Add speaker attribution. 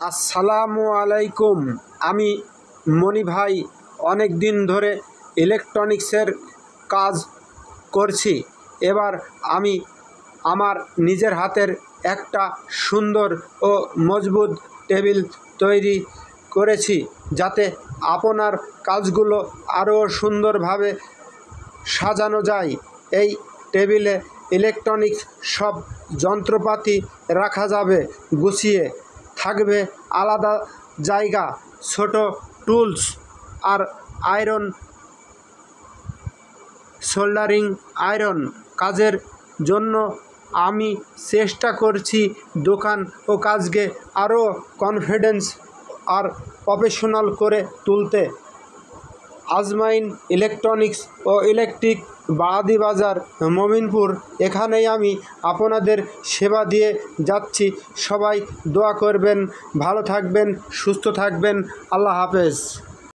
Speaker 1: আসসালামু আলাইকুম। আমি মনি ভাই অনেক দিন ধরে ইলেকট্রনিক্সের কাজ করছি। এবার আমি আমার নিজের হাতের একটা সুন্দর ও মজবুত টেবিল তৈরি করেছি, যাতে আপনার কাজগুলো আরও সুন্দরভাবে সাজানো যায়। এই টেবিলে ইলেকট্রনিক্স সব যন্ত্রপাতি রাখা যাবে, গুছিয়ে থাকবে আলাদা জায়গা। ছোট টুলস আর আয়রন, সোল্ডারিং আয়রন কাজের জন্য আমি চেষ্টা করছি দোকান ও কাজকে আরও কনফিডেন্স আর প্রফেশনাল করে তুলতে। আজমাইন ইলেকট্রনিক্স ও ইলেকট্রিক, বাদি বাজার, মমিনপুর। এখানেই আমি আপনাদের সেবা দিয়ে যাচ্ছি। সবাই দোয়া করবেন, ভালো থাকবেন, সুস্থ থাকবেন। আল্লাহ হাফেজ।